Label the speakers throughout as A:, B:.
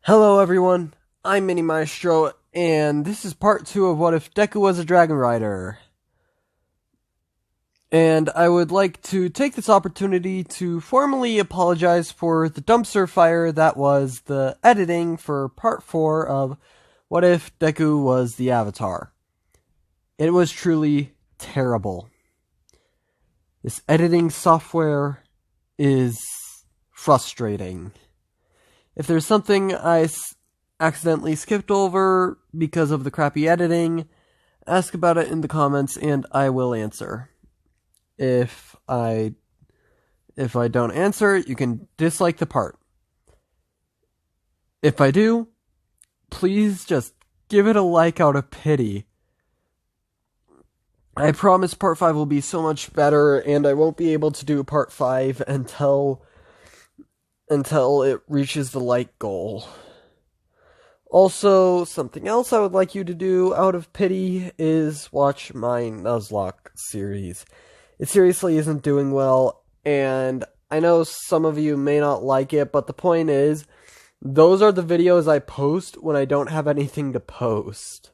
A: Hello everyone, I'm Mini Maestro, and this is part 2 of What If Deku Was a Dragon Rider. And I would like to take this opportunity to formally apologize for the dumpster fire that was the editing for part 4 of What If Deku Was the Avatar. It was truly terrible. This editing software is frustrating. If there's something I accidentally skipped over because of the crappy editing, ask about it in the comments and I will answer. If I don't answer, you can dislike the part. If I do, please just give it a like out of pity. I promise part 5 will be so much better, and I won't be able to do part 5 until it reaches the like goal. Also, something else I would like you to do out of pity is watch my Nuzlocke series. It seriously isn't doing well, and I know some of you may not like it, but the point is, those are the videos I post when I don't have anything to post.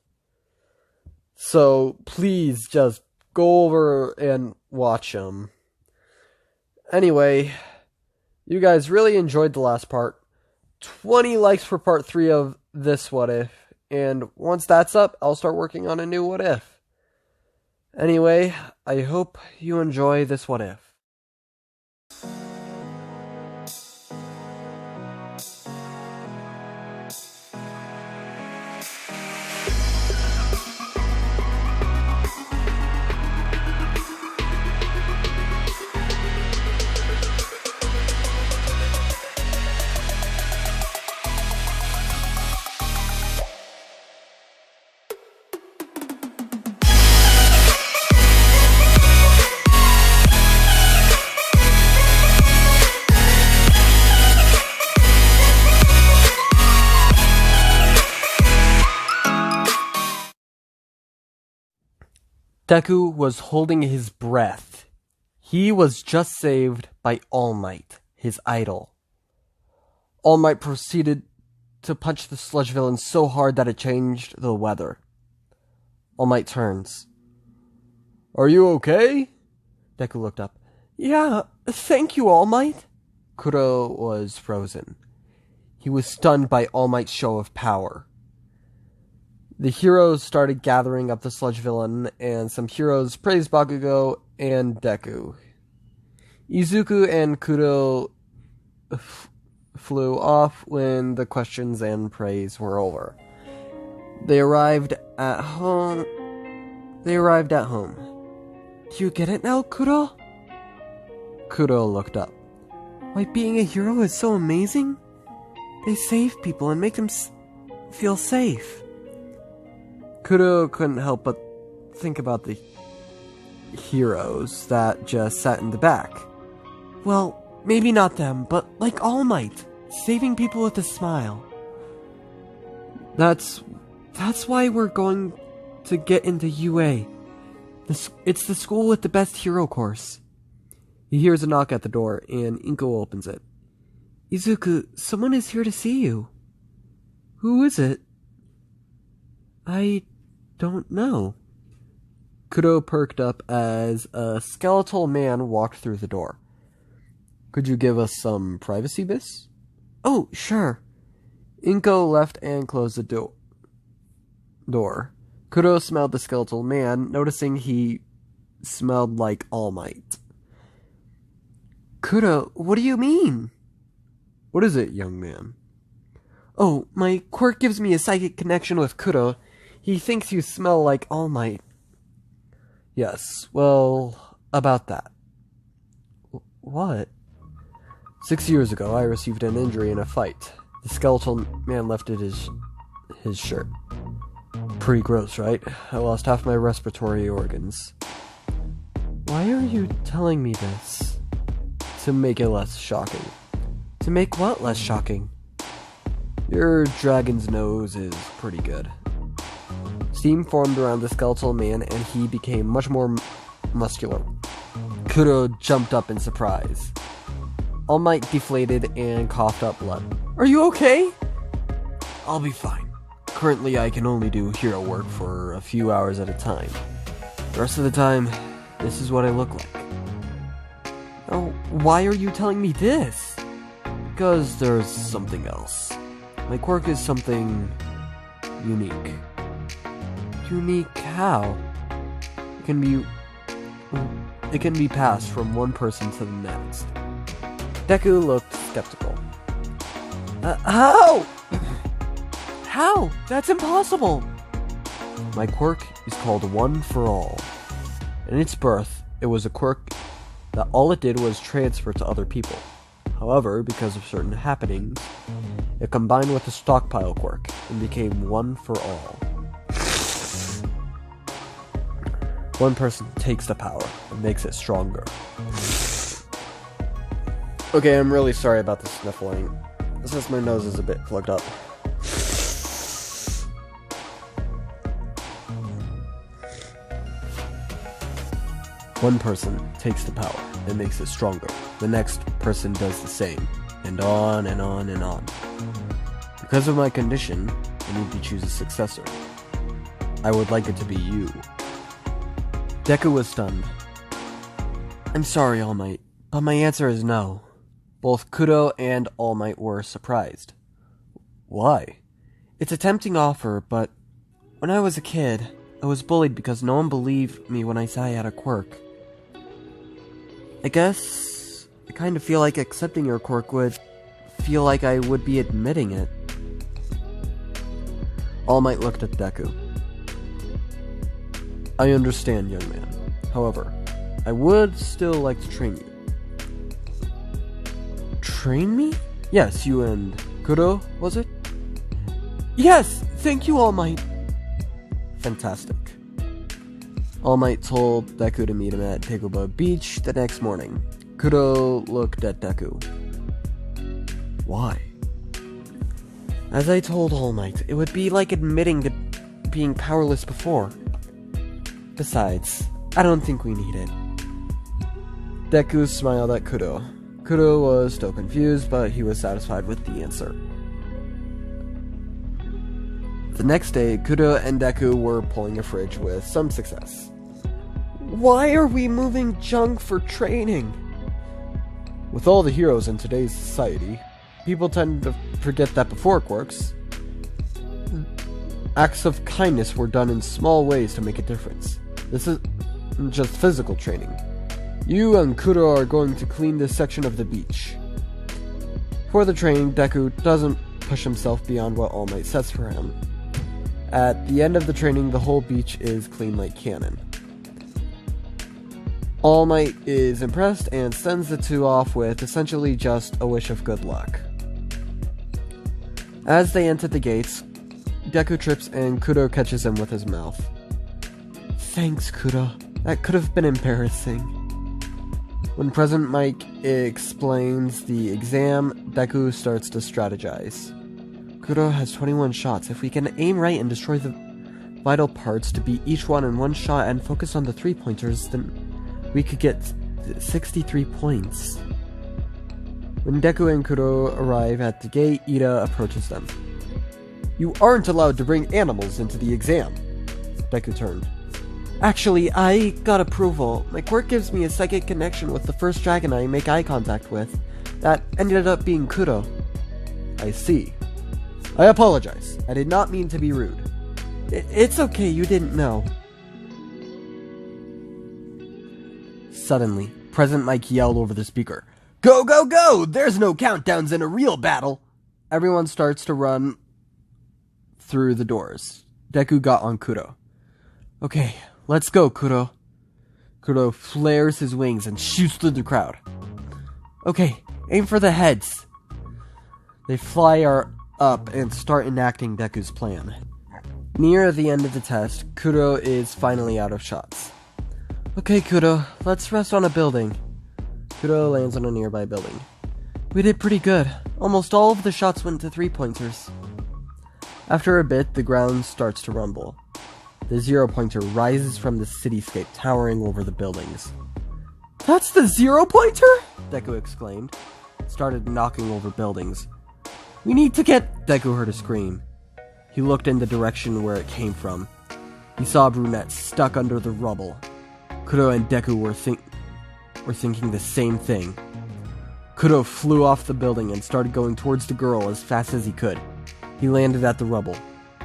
A: So, please just go over and watch them. Anyway, you guys really enjoyed the last part. 20 likes for part 3 of this What If. And once that's up, I'll start working on a new What If. Anyway, I hope you enjoy this What If. Deku was holding his breath. He was just saved by All Might, his idol. All Might proceeded to punch the sludge villain so hard that it changed the weather. All Might turns. "Are you okay?" Deku looked up. "Yeah, thank you, All Might." Kuro was frozen. He was stunned by All Might's show of power. The heroes started gathering up the sludge villain, and some heroes praised Bakugo and Deku. Izuku and Kuro flew off when the questions and praise were over. They arrived at home. "Do you get it now, Kuro?" Kuro looked up. "Why, being a hero is so amazing? They save people and make them feel safe." Kuro couldn't help but think about the heroes that just sat in the back. "Well, maybe not them, but like All Might, saving people with a smile. That's why we're going to get into UA. It's the school with the best hero course." He hears a knock at the door, and Inko opens it. "Izuku, someone is here to see you." "Who is it?" "I don't know." Kuro perked up as a skeletal man walked through the door. "Could you give us some privacy, miss?" "Oh, sure." Inko left and closed the door. Kuro smelled the skeletal man, noticing he smelled like All Might. "Kuro, what do you mean?" "What is it, young man?" "Oh, my quirk gives me a psychic connection with Kuro. He thinks you smell like All Might." "Yes, well, about that." "What?" 6 years ago, I received an injury in a fight. The skeletal man lifted his shirt. Pretty gross, right? I lost half my respiratory organs. "Why are you telling me this?" "To make it less shocking." "To make what less shocking?" "Your dragon's nose is pretty good." Steam formed around the skeletal man, and he became much more muscular. Kuro jumped up in surprise. All Might deflated and coughed up blood. "Are you okay?" I'll be fine. Currently, I can only do hero work for a few hours at a time. The rest of the time, this is what I look like. Oh, why are you telling me this? Because there's something else. My quirk is something unique. Unique how? It can be passed from one person to the next. Deku looked skeptical. How? How? That's impossible! My quirk is called One for All. In its birth, it was a quirk that all it did was transfer to other people. However, because of certain happenings, it combined with the stockpile quirk and became One for All. One person takes the power and makes it stronger. Okay, I'm really sorry about the sniffling. It's just my nose is a bit plugged up. One person takes the power and makes it stronger. The next person does the same, and on and on and on. Because of my condition, I need to choose a successor. I would like it to be you. Deku was stunned. I'm sorry, All Might, but my answer is no. Both Kudo and All Might were surprised. Why? It's a tempting offer, but when I was a kid, I was bullied because no one believed me when I said I had a quirk. I guess I kind of feel like accepting your quirk would feel like I would be admitting it. All Might looked at Deku. I understand, young man. However, I would still like to train you. Train me? Yes, you and Kudo, was it? Yes! Thank you, All Might! Fantastic. All Might told Deku to meet him at Tegoba Beach the next morning. Kudo looked at Deku. Why? As I told All Might, it would be like admitting to being powerless before. Besides, I don't think we need it. Deku smiled at Kudo. Kudo was still confused, but he was satisfied with the answer. The next day, Kudo and Deku were pulling a fridge with some success. Why are we moving junk for training? With all the heroes in today's society, people tend to forget that before quirks, acts of kindness were done in small ways to make a difference. This isn't just physical training. You and Kudo are going to clean this section of the beach. For the training, Deku doesn't push himself beyond what All Might sets for him. At the end of the training, the whole beach is clean like cannon. All Might is impressed and sends the two off with essentially just a wish of good luck. As they enter the gates, Deku trips and Kudo catches him with his mouth. Thanks, Kudo. That could have been embarrassing. When President Mike explains the exam, Deku starts to strategize. Kudo has 21 shots. If we can aim right and destroy the vital parts to beat each one in one shot and focus on the 3-pointers, then we could get 63 points. When Deku and Kudo arrive at the gate, Ida approaches them. You aren't allowed to bring animals into the exam. Deku turned. Actually, I got approval. My quirk gives me a psychic connection with the first dragon I make eye contact with. That ended up being Kudo. I see. I apologize. I did not mean to be rude. It's okay, you didn't know. Suddenly, President Mike yelled over the speaker. Go, go, go! There's no countdowns in a real battle! Everyone starts to run through the doors. Deku got on Kudo. Okay, let's go, Kudo. Kudo flares his wings and shoots through the crowd. Okay, aim for the heads. They fly up and start enacting Deku's plan. Near the end of the test, Kudo is finally out of shots. Okay, Kudo, let's rest on a building. Kudo lands on a nearby building. We did pretty good. Almost all of the shots went to 3-pointers. After a bit, the ground starts to rumble. The 0-pointer rises from the cityscape, towering over the buildings. That's the 0-pointer? Deku exclaimed. It started knocking over buildings. We need to get... Deku heard a scream. He looked in the direction where it came from. He saw a brunette stuck under the rubble. Kuro and Deku were thinking the same thing. Kuro flew off the building and started going towards the girl as fast as he could. He landed at the rubble.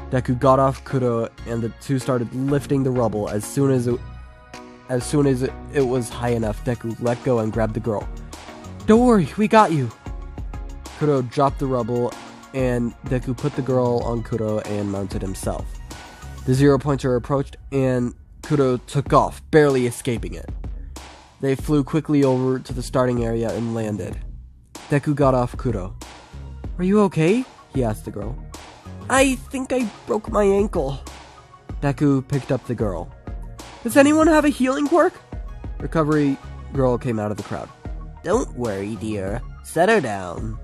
A: Deku got off Kuro and the two started lifting the rubble. As soon as it was high enough, Deku let go and grabbed the girl. "Don't worry, we got you." Kuro dropped the rubble and Deku put the girl on Kuro and mounted himself. The zero-pointer approached and Kuro took off, barely escaping it. They flew quickly over to the starting area and landed. Deku got off Kuro. "Are you okay?" he asked the girl. "I think I broke my ankle." Deku picked up the girl. "Does anyone have a healing quirk?" Recovery girl came out of the crowd. "Don't worry, dear. Set her down."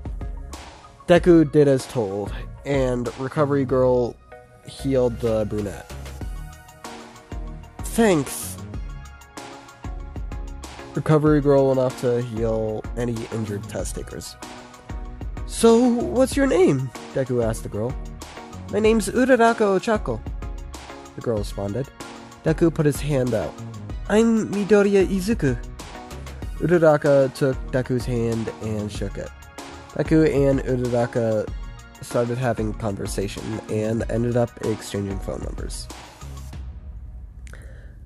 A: Deku did as told, and Recovery girl healed the brunette. "Thanks." Recovery girl went off to heal any injured test takers. "So, what's your name?" Deku asked the girl. "My name's Uraraka Ochako," the girl responded. Deku put his hand out. "I'm Midoriya Izuku." Uraraka took Deku's hand and shook it. Deku and Uraraka started having conversation and ended up exchanging phone numbers.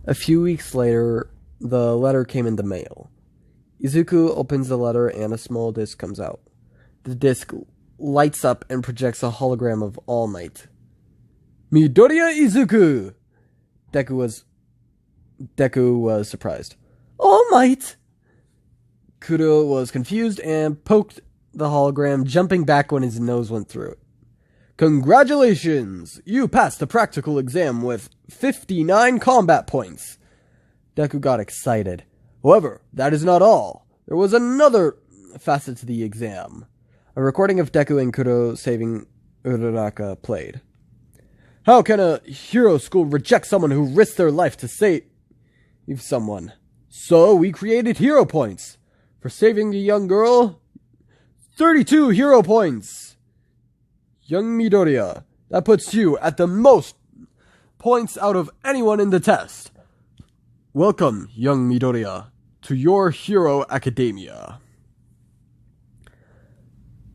A: A few weeks later, the letter came in the mail. Izuku opens the letter and a small disc comes out. The disc lights up and projects a hologram of All Might. "Midoriya Izuku!" Deku was surprised. "All Might!" Kuro was confused and poked the hologram, jumping back when his nose went through it. "Congratulations! You passed the practical exam with 59 combat points!" Deku got excited. However, that is not all. There was another facet to the exam. A recording of Deku and Kuro saving Uraraka played. "How can a hero school reject someone who risked their life to save someone? So we created hero points. For saving the young girl, 32 hero points. Young Midoriya, that puts you at the most points out of anyone in the test. Welcome, young Midoriya, to your hero academia."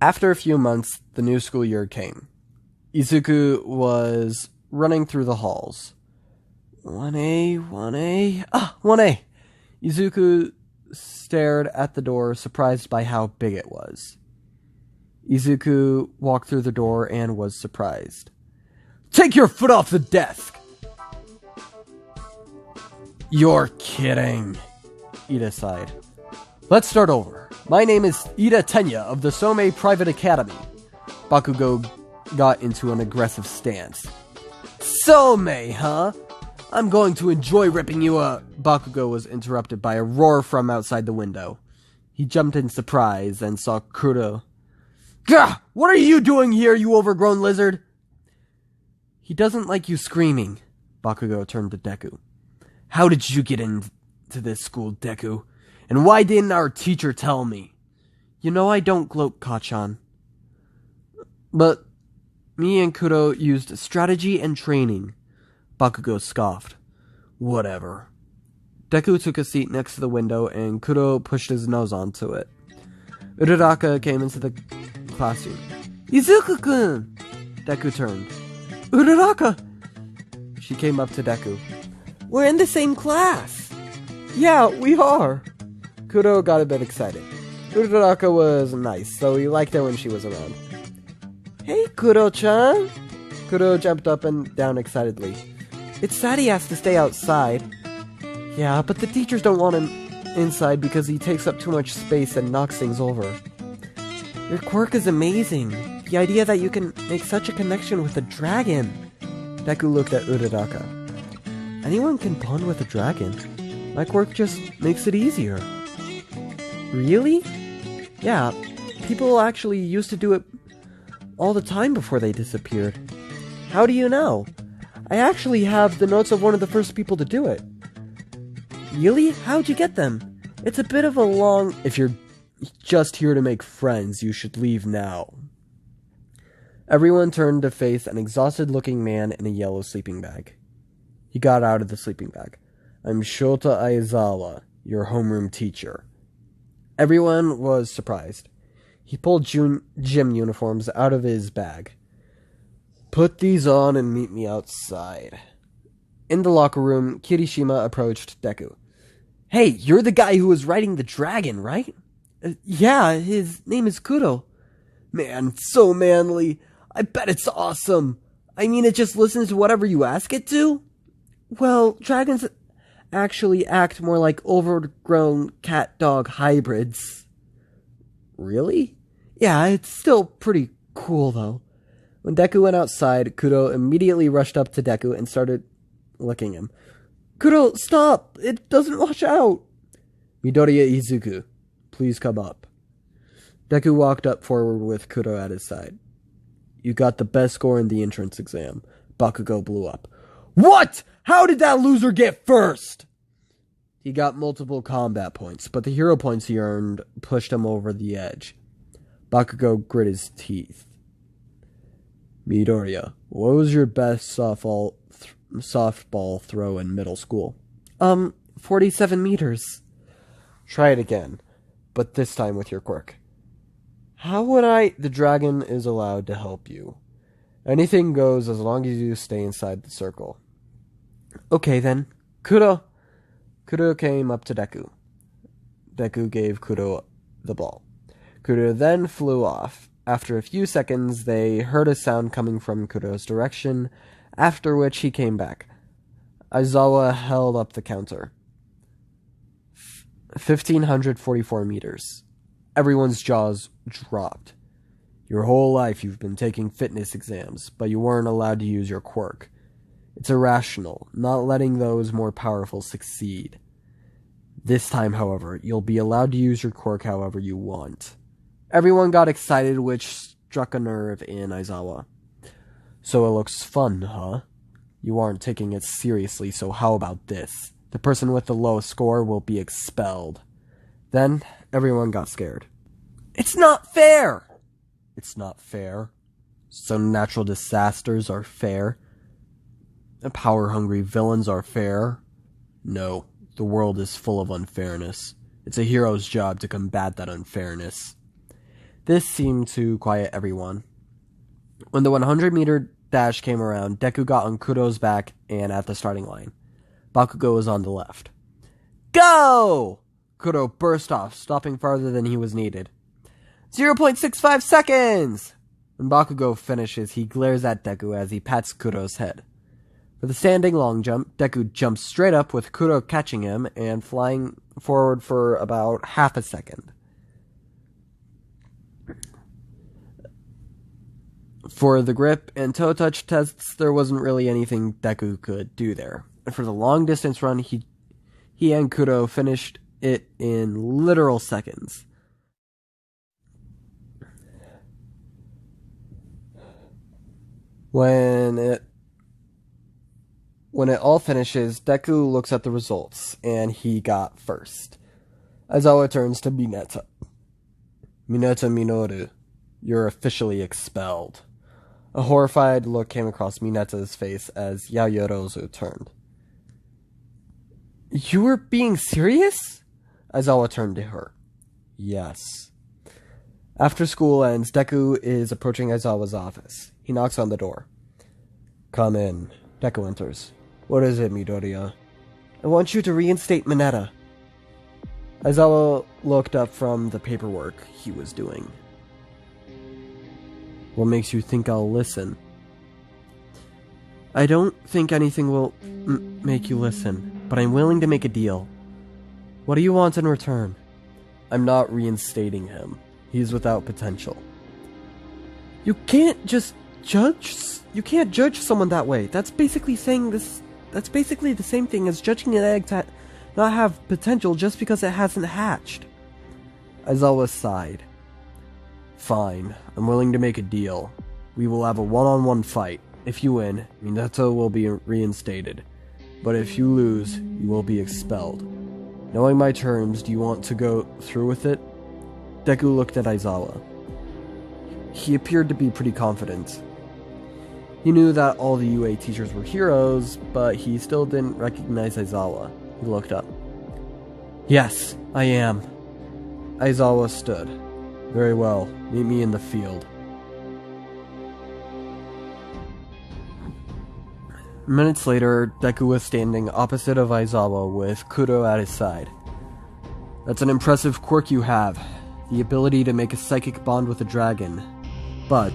A: After a few months, the new school year came. Izuku was running through the halls. 1A, 1A, 1A. Izuku stared at the door, surprised by how big it was. Izuku walked through the door and was surprised. "Take your foot off the desk!" "You're kidding," Ida sighed. "Let's start over. My name is Ida Tenya of the Somei Private Academy." Bakugo got into an aggressive stance. "Somei, huh? I'm going to enjoy ripping you up." Bakugo was interrupted by a roar from outside the window. He jumped in surprise and saw Kuro. "Gah! What are you doing here, you overgrown lizard?" "He doesn't like you screaming." Bakugo turned to Deku. "How did you get into this school, Deku? And why didn't our teacher tell me?" "You know I don't gloat, Kachan." "But me and Kuro used strategy and training." Bakugo scoffed. "Whatever." Deku took a seat next to the window and Kuro pushed his nose onto it. Uraraka came into the classroom. "Izuku-kun!" Deku turned. "Uraraka!" She came up to Deku. "We're in the same class!" "Yeah, we are!" Kuro got a bit excited. Uraraka was nice, so he liked her when she was around. "Hey, Kuro-chan!" Kuro jumped up and down excitedly. "It's sad he has to stay outside." "Yeah, but the teachers don't want him inside because he takes up too much space and knocks things over." "Your quirk is amazing. The idea that you can make such a connection with a dragon." Deku looked at Uraraka. "Anyone can bond with a dragon. My quirk just makes it easier." "Really?" "Yeah, people actually used to do it all the time before they disappeared." "How do you know?" "I actually have the notes of one of the first people to do it." "Really? How'd you get them?" "It's a bit of a long..." "If you're just here to make friends, you should leave now." Everyone turned to face an exhausted-looking man in a yellow sleeping bag. He got out of the sleeping bag. I'm Shota Aizawa, your homeroom teacher. Everyone was surprised. He pulled gym uniforms out of his bag. Put these on and meet me outside. In the locker room, Kirishima approached Deku. Hey, you're the guy who was riding the dragon, right? Yeah, his name is Kuro. Man, so manly. I bet it's awesome. I mean, it just listens to whatever you ask it to? Well, dragons actually act more like overgrown cat-dog hybrids. Really? Yeah, it's still pretty cool, though. When Deku went outside, Kuro immediately rushed up to Deku and started licking him. Kuro, stop! It doesn't wash out! Midoriya Izuku, please come up. Deku walked up forward with Kuro at his side. You got the best score in the entrance exam. Bakugo blew up. What? How did that loser get first? He got multiple combat points, but the hero points he earned pushed him over the edge. Bakugo grit his teeth. Midoriya, what was your best softball throw in middle school? 47 meters. Try it again, but this time with your quirk. How would I? The dragon is allowed to help you. Anything goes as long as you stay inside the circle. Okay then. Kuro came up to Deku. Deku gave Kuro the ball. Kuro then flew off. After a few seconds, they heard a sound coming from Kuro's direction, after which he came back. Aizawa held up the counter. 1,544 meters. Everyone's jaws dropped. Your whole life you've been taking fitness exams, but you weren't allowed to use your quirk. It's irrational, not letting those more powerful succeed. This time, however, you'll be allowed to use your quirk however you want. Everyone got excited, which struck a nerve in Aizawa. So it looks fun, huh? You aren't taking it seriously, so how about this? The person with the lowest score will be expelled. Then, everyone got scared. It's not fair! It's not fair. Some natural disasters are fair. Power-hungry villains are fair. No, the world is full of unfairness. It's a hero's job to combat that unfairness. This seemed to quiet everyone. When the 100-meter dash came around, Deku got on Kuro's back and at the starting line. Bakugo was on the left. Go! Kuro burst off, stopping farther than he was needed. 0.65 seconds! When Bakugo finishes, he glares at Deku as he pats Kuro's head. For the standing long jump, Deku jumps straight up with Kuro catching him and flying forward for about half a second. For the grip and toe touch tests, there wasn't really anything Deku could do there. And for the long distance run, he and Kuro finished it in literal seconds. When it all finishes, Deku looks at the results, and he got first. Aizawa turns to Mineta. Mineta Minoru, you're officially expelled. A horrified look came across Mineta's face as Yayorozu turned. You were being serious? Aizawa turned to her. Yes. After school ends, Deku is approaching Aizawa's office. He knocks on the door. Come in. Deku enters. What is it, Midoriya? I want you to reinstate Mineta. Aizawa looked up from the paperwork he was doing. What makes you think I'll listen? I don't think anything will make you listen, but I'm willing to make a deal. What do you want in return? I'm not reinstating him. He's without potential. You can't just judge. You can't judge someone that way. That's basically saying this. That's basically the same thing as judging an egg to not have potential just because it hasn't hatched. Aizawa sighed. Fine, I'm willing to make a deal. We will have a one-on-one fight. If you win, Minato will be reinstated. But if you lose, you will be expelled. Knowing my terms, do you want to go through with it? Deku looked at Aizawa. He appeared to be pretty confident. He knew that all the UA teachers were heroes, but he still didn't recognize Aizawa. He looked up. Yes, I am. Aizawa stood. Very well. Meet me in the field. Minutes later, Deku was standing opposite of Aizawa with Kuro at his side. That's an impressive quirk you have. The ability to make a psychic bond with a dragon. But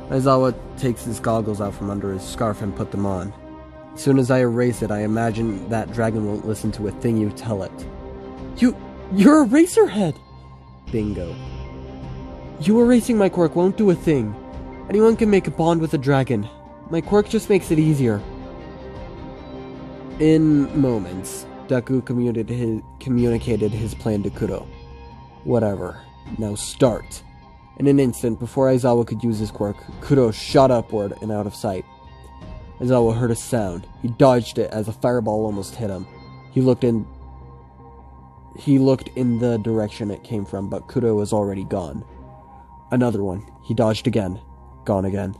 A: Aizawa takes his goggles out from under his scarf and put them on. As soon as I erase it, I imagine that dragon won't listen to a thing you tell it. You're a Racerhead! Bingo. You erasing my quirk won't do a thing. Anyone can make a bond with a dragon. My quirk just makes it easier. In moments, Deku communicated his plan to Kuro. Whatever. Now start. In an instant, before Aizawa could use his quirk, Kuro shot upward and out of sight. Aizawa heard a sound. He dodged it as a fireball almost hit him. He looked in the direction it came from, but Kuro was already gone. Another one. He dodged again. Gone again.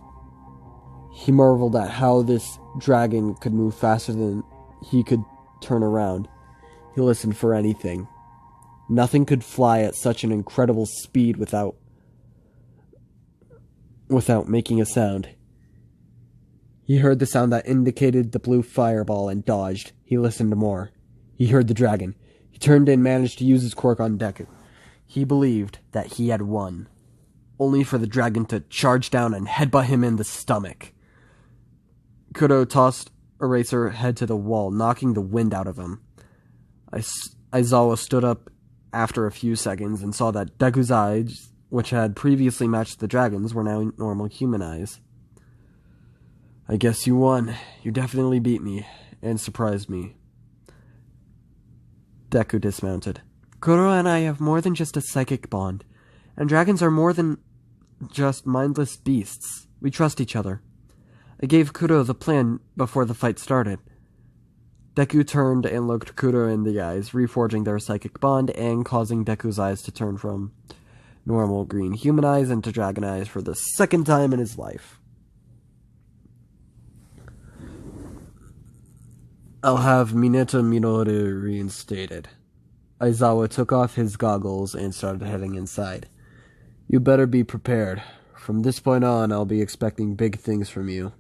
A: He marveled at how this dragon could move faster than he could turn around. He listened for anything. Nothing could fly at such an incredible speed without making a sound. He heard the sound that indicated the blue fireball and dodged. He listened more. He heard the dragon. He turned and managed to use his quirk on Deku. He believed that he had won, only for the dragon to charge down and headbutt him in the stomach. Kuro tossed Eraser head to the wall, knocking the wind out of him. Aizawa stood up after a few seconds and saw that Deku's eyes, which had previously matched the dragon's, were now normal human eyes. I guess you won. You definitely beat me, and surprised me. Deku dismounted. Kuro and I have more than just a psychic bond, and dragons are more than just mindless beasts. We trust each other. I gave Kuro the plan before the fight started. Deku turned and looked Kuro in the eyes, reforging their psychic bond and causing Deku's eyes to turn from normal green human eyes into dragon eyes for the second time in his life. I'll have Minato Minoru reinstated. Aizawa took off his goggles and started heading inside. You better be prepared. From this point on, I'll be expecting big things from you.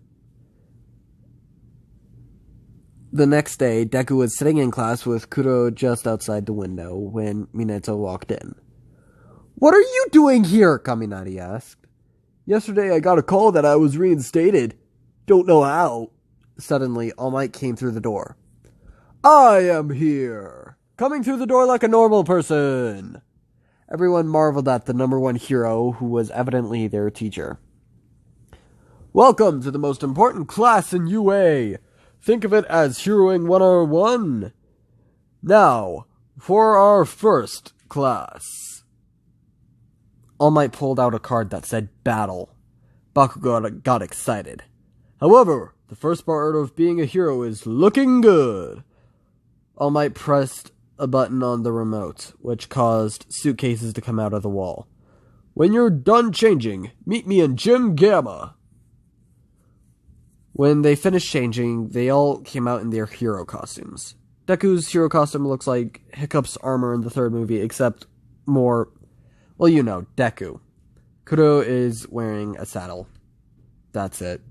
A: The next day, Deku was sitting in class with Kuro just outside the window when Minato walked in. What are you doing here? Kaminari asked. Yesterday I got a call that I was reinstated. Don't know how. Suddenly, All Might came through the door. I am here! Coming through the door like a normal person! Everyone marveled at the number one hero, who was evidently their teacher. Welcome to the most important class in UA! Think of it as Heroing 101. Now, for our first class. All Might pulled out a card that said Battle. Bakugo got excited. However, the first part of being a hero is looking good. All Might pressed a button on the remote, which caused suitcases to come out of the wall. When you're done changing, meet me in Gym Gamma. When they finished changing, they all came out in their hero costumes. Deku's hero costume looks like Hiccup's armor in the third movie, except more, well, you know, Deku. Kuro is wearing a saddle. That's it.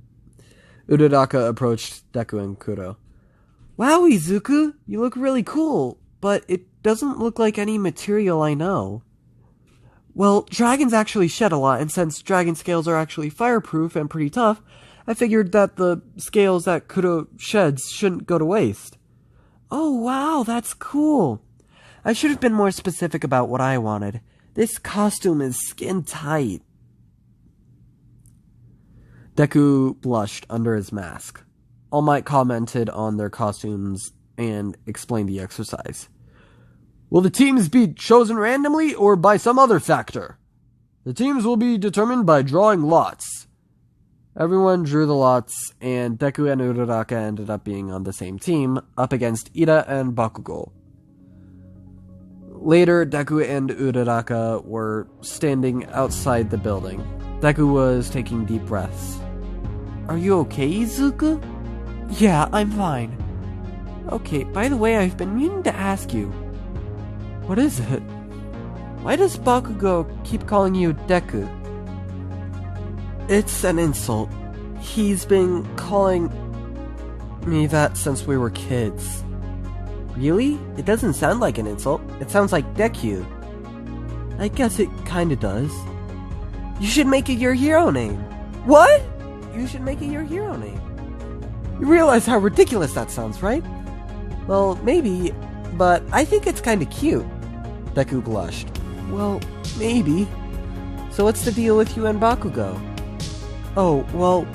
A: Uraraka approached Deku and Kuro. Wow, Izuku, you look really cool, but it doesn't look like any material I know. Well, dragons actually shed a lot, and since dragon scales are actually fireproof and pretty tough, I figured that the scales that Kuro sheds shouldn't go to waste. Oh, wow, that's cool. I should have been more specific about what I wanted. This costume is skin tight. Deku blushed under his mask. All Might commented on their costumes and explained the exercise. Will the teams be chosen randomly or by some other factor? The teams will be determined by drawing lots. Everyone drew the lots, and Deku and Uraraka ended up being on the same team, up against Ida and Bakugo. Later, Deku and Uraraka were standing outside the building. Deku was taking deep breaths. Are you okay, Izuku? Yeah, I'm fine. Okay, by the way, I've been meaning to ask you. What is it? Why does Bakugo keep calling you Deku? It's an insult. He's been calling me that since we were kids. Really? It doesn't sound like an insult. It sounds like Deku. I guess it kinda does. You should make it your hero name. What? You should make it your hero name. You realize how ridiculous that sounds, right? Well, maybe, but I think it's kinda cute. Deku blushed. Well, maybe. So what's the deal with you and Bakugo? Oh, well,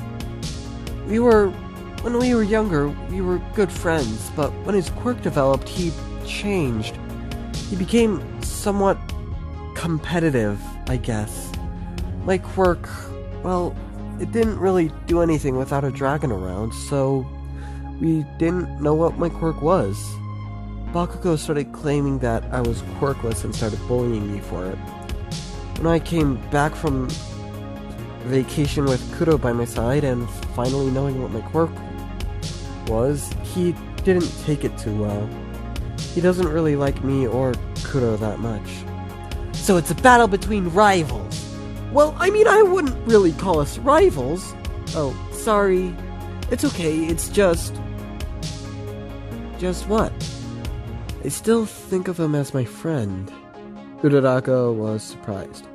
A: when we were younger, we were good friends, but when his quirk developed, he changed. He became somewhat competitive, I guess. My quirk, well, it didn't really do anything without a dragon around, so we didn't know what my quirk was. Bakugo started claiming that I was quirkless and started bullying me for it. When I came back from vacation with Kudo by my side and finally knowing what my quirk was, he didn't take it too well. He doesn't really like me or Kudo that much. So it's a battle between rivals. Well, I mean, I wouldn't really call us rivals. Oh, sorry. It's okay, it's just what? I still think of him as my friend. Uraraka was surprised.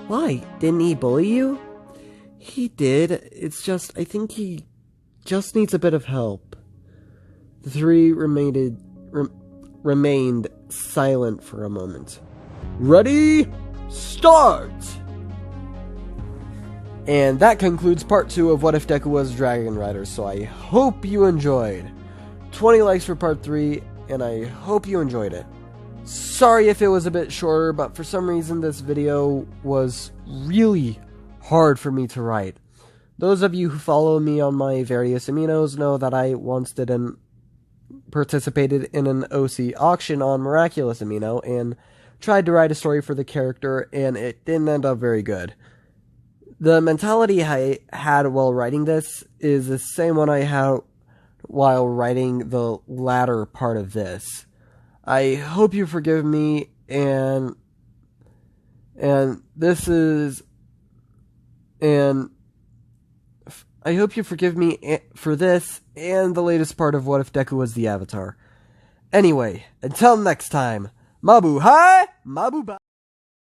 A: Why? Didn't he bully you? He did. It's just, I think he just needs a bit of help. The three remained silent for a moment. Ready? Start! And that concludes part 2 of What If Deku Was Dragon Rider, so I hope you enjoyed. 20 likes for part 3, and I hope you enjoyed it. Sorry if it was a bit shorter, but for some reason this video was really hard for me to write. Those of you who follow me on my various aminos know that I once participated in an OC auction on Miraculous Amino, and tried to write a story for the character, and it didn't end up very good. The mentality I had while writing this is the same one I had while writing the latter part of this. I hope you forgive me, and I hope you forgive me for this and the latest part of What If Deku Was the Avatar. Anyway, until next time, Mabu Hai, Mabu Bye.